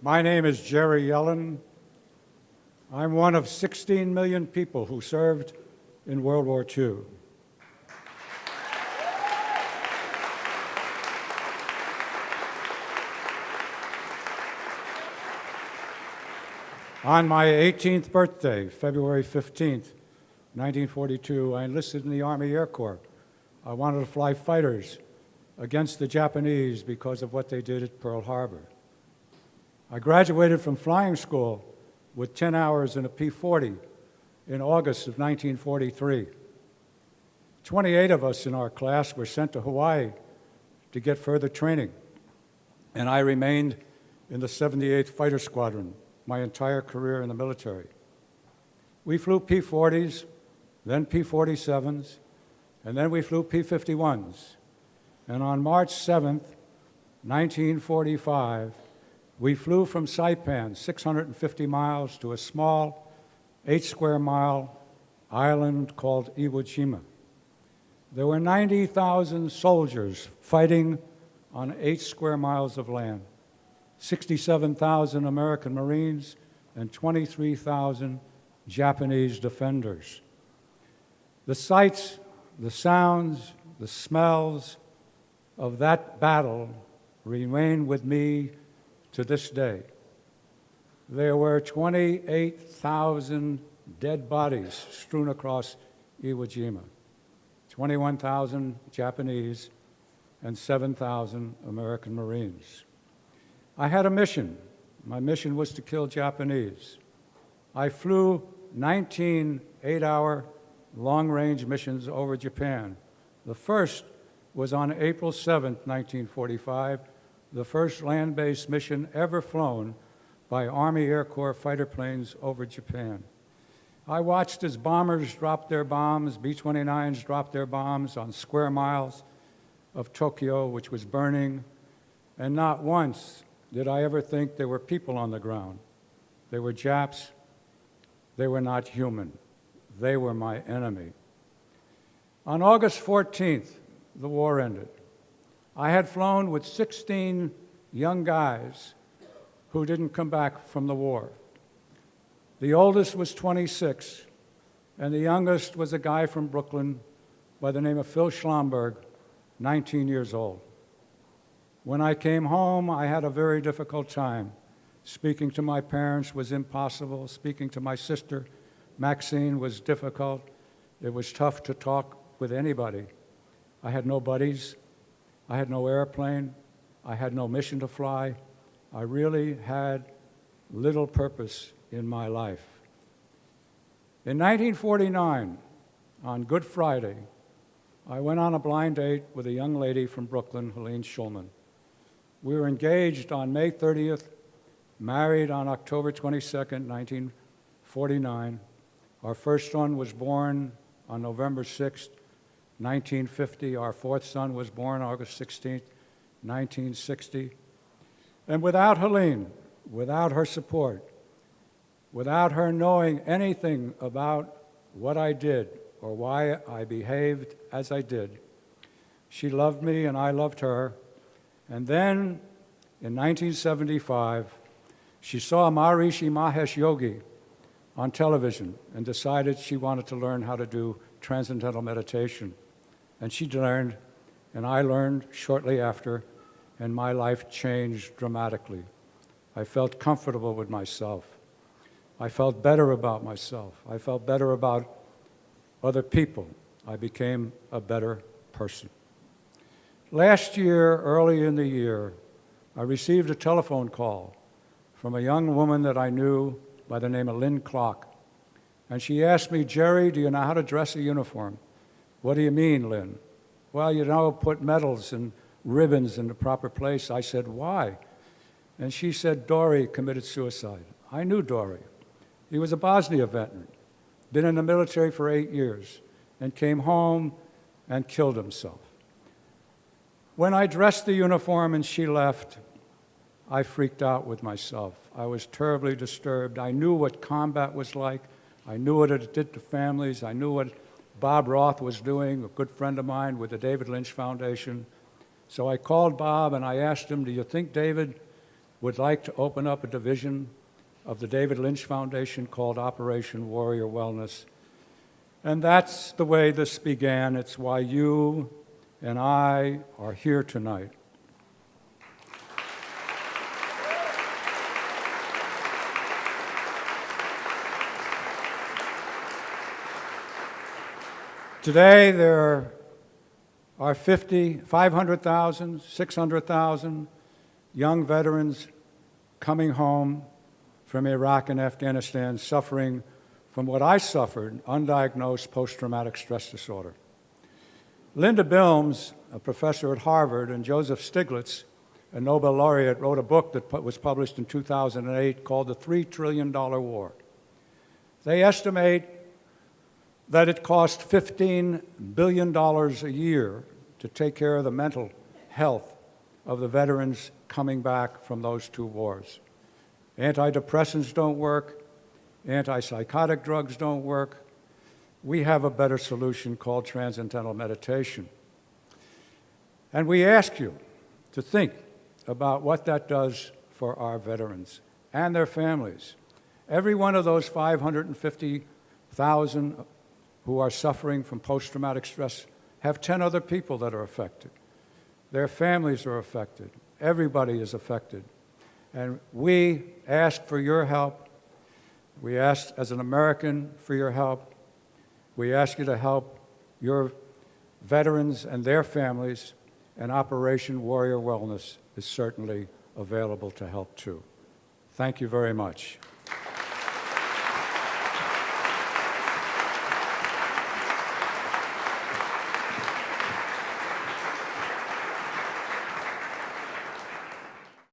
My name is Jerry Yellin. I'm one of 16 million people who served in World War II. On my 18th birthday, February 15th, 1942, I enlisted in the Army Air Corps. I wanted to fly fighters against the Japanese because of what they did at Pearl Harbor. I graduated from flying school with 10 hours in a P-40 in August of 1943. 28 of us in our class were sent to Hawaii to get further training, and I remained in the 78th Fighter Squadron my entire career in the military. We flew P-40s, then P-47s, and then we flew P-51s. And on March 7th, 1945, we flew from Saipan 650 miles to a small 8-square-mile island called Iwo Jima. There were 90,000 soldiers fighting on 8 square miles of land, 67,000 American Marines, and 23,000 Japanese defenders. The sights, the sounds, the smells of that battle remain with me to this day. There were 28,000 dead bodies strewn across Iwo Jima, 21,000 Japanese, and 7,000 American Marines. I had a mission. My mission was to kill Japanese. I flew 19 8-hour long-range missions over Japan. The first was on April 7, 1945, the first land-based mission ever flown by Army Air Corps fighter planes over Japan. I watched as bombers dropped their bombs, B-29s dropped their bombs on square miles of Tokyo, which was burning, and not once did I ever think there were people on the ground. They were Japs. They were not human. They were my enemy. On August 14th, the war ended. I had flown with 16 young guys who didn't come back from the war. The oldest was 26, and the youngest was a guy from Brooklyn by the name of Phil Schlomberg, 19 years old. When I came home, I had a very difficult time. Speaking to my parents was impossible. Speaking to my sister, Maxine, was difficult. It was tough to talk with anybody. I had no buddies. I had no airplane. I had no mission to fly. I really had little purpose in my life. In 1949, on Good Friday, I went on a blind date with a young lady from Brooklyn, Helene Schulman. We were engaged on May 30th, married on October 22nd, 1949. Our first son was born on November 6th, 1950. Our fourth son was born August 16th, 1960. And without Helene, without her support, without her knowing anything about what I did or why I behaved as I did, she loved me and I loved her. And then, in 1975, she saw Maharishi Mahesh Yogi on television and decided she wanted to learn how to do transcendental meditation. And she learned, and I learned shortly after, and my life changed dramatically. I felt comfortable with myself. I felt better about myself. I felt better about other people. I became a better person. Last year, early in the year, I received a telephone call from a young woman that I knew by the name of Lynn Clark. And she asked me, "Jerry, do you know how to dress a uniform?" "What do you mean, Lynn?" "Well, you know, put medals and ribbons in the proper place." I said, "Why?" And she said, "Dory committed suicide." I knew Dory. He was a Bosnia veteran, been in the military for 8 years, and came home and killed himself. When I dressed the uniform and she left, I freaked out with myself. I was terribly disturbed. I knew what combat was like. I knew what it did to families. I knew what Bob Roth was doing, a good friend of mine with the David Lynch Foundation. So I called Bob and I asked him, "Do you think, David, would like to open up a division of the David Lynch Foundation called Operation Warrior Wellness. And that's the way this began. It's why you and I are here tonight. Today, there are 500,000, 600,000 young veterans coming home from Iraq and Afghanistan suffering from what I suffered, undiagnosed post-traumatic stress disorder. Linda Bilmes, a professor at Harvard, and Joseph Stiglitz, a Nobel laureate, wrote a book that was published in 2008 called The $3 Trillion War. They estimate that it costs $15 billion a year to take care of the mental health of the veterans coming back from those two wars. Antidepressants don't work. Antipsychotic drugs don't work. We have a better solution called transcendental meditation. And we ask you to think about what that does for our veterans and their families. Every one of those 550,000 who are suffering from post-traumatic stress have 10 other people that are affected. Their families are affected. Everybody is affected. And we ask for your help. We ask, as an American, for your help. We ask you to help your veterans and their families, and Operation Warrior Wellness is certainly available to help too. Thank you very much.